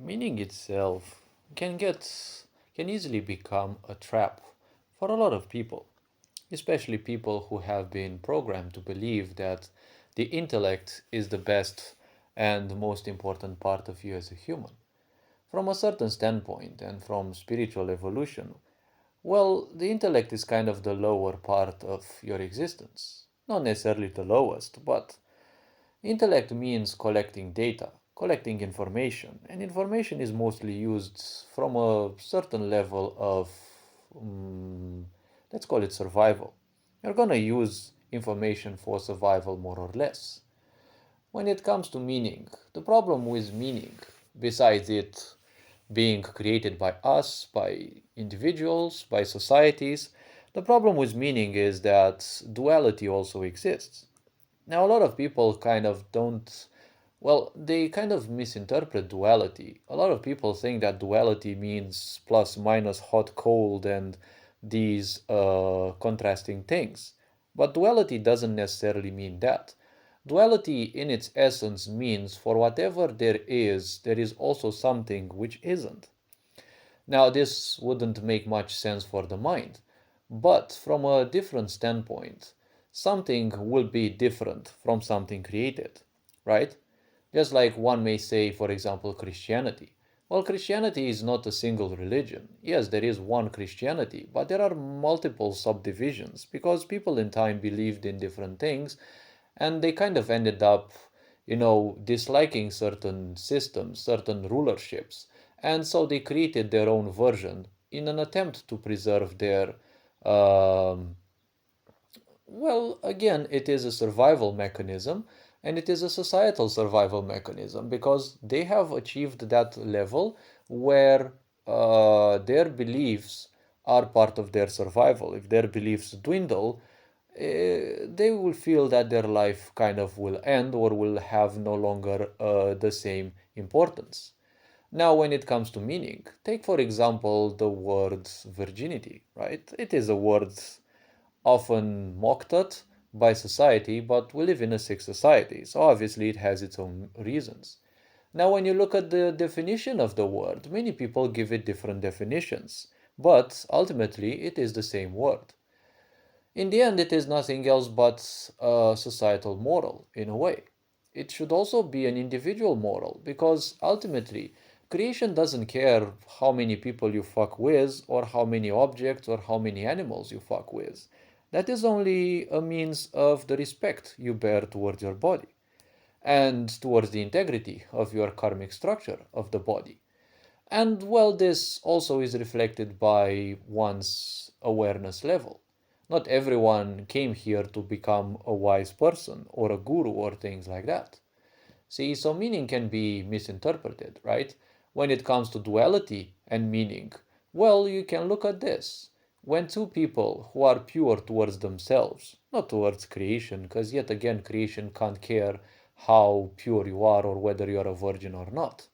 Meaning itself can easily become a trap for a lot of people, especially people who have been programmed to believe that the intellect is the best and most important part of you as a human. From a certain standpoint and from spiritual evolution, well, the intellect is kind of the lower part of your existence. Not necessarily the lowest, but intellect means collecting data, collecting information, and information is mostly used from a certain level of, um, let's call it survival. You're gonna use information for survival more or less. When it comes to meaning, the problem with meaning, besides it being created by us, by individuals, by societies, the problem with meaning is that duality also exists. Now, a lot of people kind of don't, well, they kind of misinterpret duality. A lot of people think that duality means plus minus hot, cold, and these contrasting things. But duality doesn't necessarily mean that. Duality, in its essence, means for whatever there is also something which isn't. Now, this wouldn't make much sense for the mind, but from a different standpoint, something will be different from something created, right? Just like one may say, for example, Christianity. Well, Christianity is not a single religion. Yes, there is one Christianity, but there are multiple subdivisions because people in time believed in different things and they kind of ended up, disliking certain systems, certain rulerships. And so they created their own version in an attempt to preserve their um, well, again, it is a survival mechanism and it is a societal survival mechanism because they have achieved that level where their beliefs are part of their survival. If their beliefs dwindle, they will feel that their life kind of will end or will have no longer the same importance. Now, when it comes to meaning, take for example the word virginity, right? It is a word often mocked at by society, but we live in a sick society, so obviously it has its own reasons. Now, when you look at the definition of the word, many people give it different definitions, but ultimately it is the same word. In the end, it is nothing else but a societal moral, in a way. It should also be an individual moral, because ultimately, creation doesn't care how many people you fuck with, or how many objects, or how many animals you fuck with. That is only a means of the respect you bear towards your body, and towards the integrity of your karmic structure of the body. And well, this also is reflected by one's awareness level. Not everyone came here to become a wise person or a guru or things like that. See, so meaning can be misinterpreted, right? When it comes to duality and meaning, well, you can look at this. When two people who are pure towards themselves, not towards creation, because yet again, creation can't care how pure you are or whether you're a virgin or not.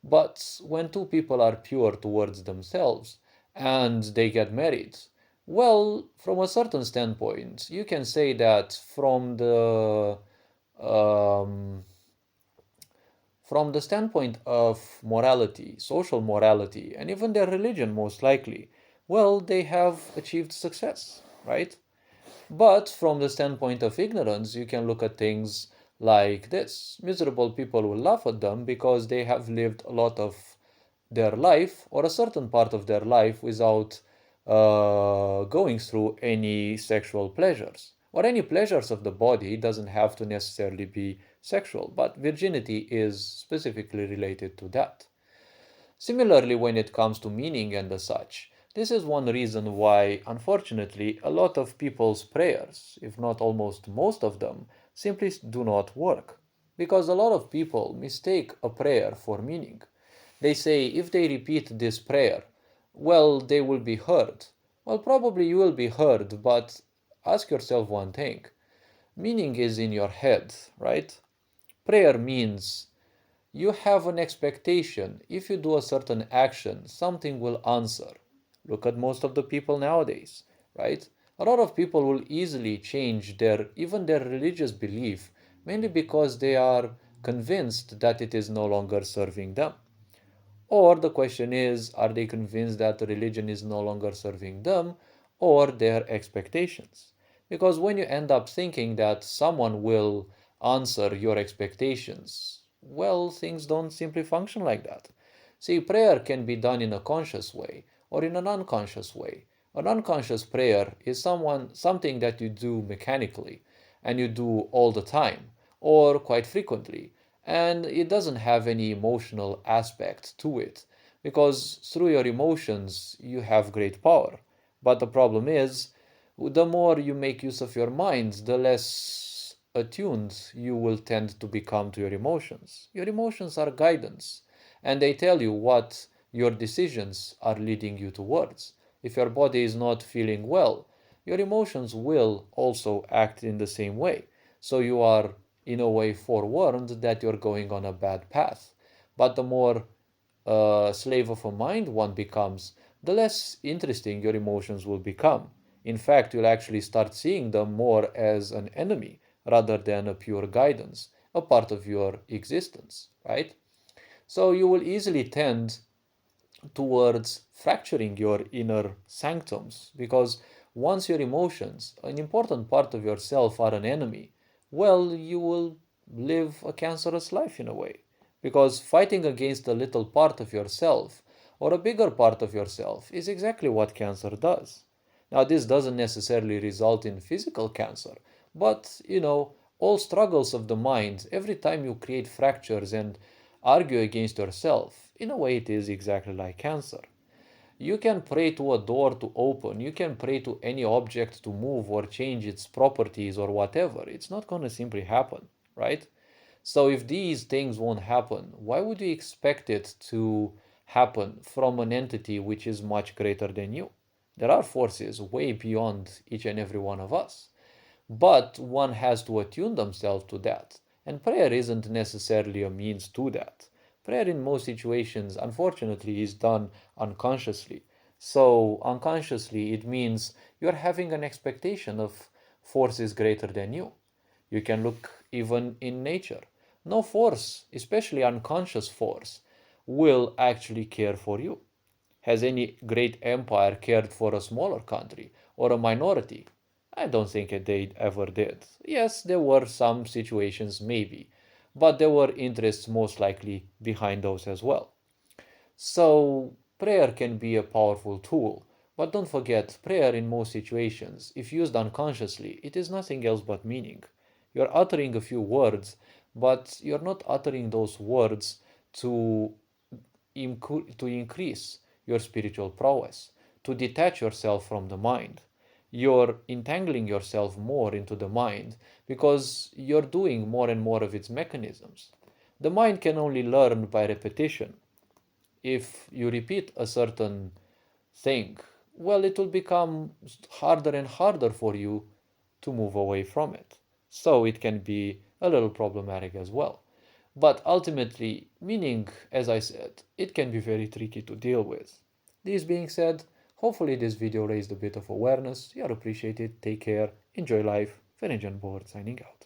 But when two people are pure towards themselves and they get married, well, from a certain standpoint, you can say that um, from the standpoint of morality, social morality, and even their religion, most likely, well, they have achieved success, right? But from the standpoint of ignorance, you can look at things like this. Miserable people will laugh at them because they have lived a lot of their life or a certain part of their life without going through any sexual pleasures. Or any pleasures of the body doesn't have to necessarily be sexual, but virginity is specifically related to that. Similarly, when it comes to meaning and the such, this is one reason why, unfortunately, a lot of people's prayers, if not almost most of them, simply do not work. Because a lot of people mistake a prayer for meaning. They say if they repeat this prayer, well, they will be heard. Well, probably you will be heard, but ask yourself one thing. Meaning is in your head, right? Prayer means you have an expectation. If you do a certain action, something will answer. Look at most of the people nowadays, right? A lot of people will easily change even their religious belief mainly because they are convinced that it is no longer serving them. Or the question is, are they convinced that the religion is no longer serving them or their expectations? Because when you end up thinking that someone will answer your expectations, well, things don't simply function like that. See, prayer can be done in a conscious way or in an unconscious way. An unconscious prayer is something that you do mechanically and you do all the time or quite frequently, and it doesn't have any emotional aspect to it because through your emotions you have great power. But the problem is, the more you make use of your mind, the less attuned you will tend to become to your emotions. Your emotions are guidance, and they tell you what your decisions are leading you towards. If your body is not feeling well, your emotions will also act in the same way. So you are, in a way, forewarned that you're going on a bad path. But the more slave of a mind one becomes, the less interesting your emotions will become. In fact, you'll actually start seeing them more as an enemy rather than a pure guidance, a part of your existence, right? So you will easily tend towards fracturing your inner sanctums because once your emotions, an important part of yourself, are an enemy, well, you will live a cancerous life in a way. Because fighting against a little part of yourself or a bigger part of yourself is exactly what cancer does. Now, this doesn't necessarily result in physical cancer, but all struggles of the mind, every time you create fractures and argue against yourself, in a way, it is exactly like cancer. You can pray to a door to open, you can pray to any object to move or change its properties or whatever. It's not going to simply happen, right? So, if these things won't happen, why would you expect it to happen from an entity which is much greater than you? There are forces way beyond each and every one of us. But one has to attune themselves to that. And prayer isn't necessarily a means to that. Prayer in most situations, unfortunately, is done unconsciously. So, unconsciously, it means you're having an expectation of forces greater than you. You can look even in nature. No force, especially unconscious force, will actually care for you. Has any great empire cared for a smaller country or a minority? I don't think they ever did. Yes, there were some situations, maybe, but there were interests most likely behind those as well. So, prayer can be a powerful tool, but don't forget, prayer in most situations, if used unconsciously, it is nothing else but meaning. You're uttering a few words, but you're not uttering those words to to increase your spiritual prowess, to detach yourself from the mind. You're entangling yourself more into the mind because you're doing more and more of its mechanisms. The mind can only learn by repetition. If you repeat a certain thing, well, it will become harder and harder for you to move away from it. So it can be a little problematic as well. But ultimately, meaning, as I said, it can be very tricky to deal with. This being said, hopefully this video raised a bit of awareness. You're appreciated. Take care. Enjoy life. Ferenjan Board signing out.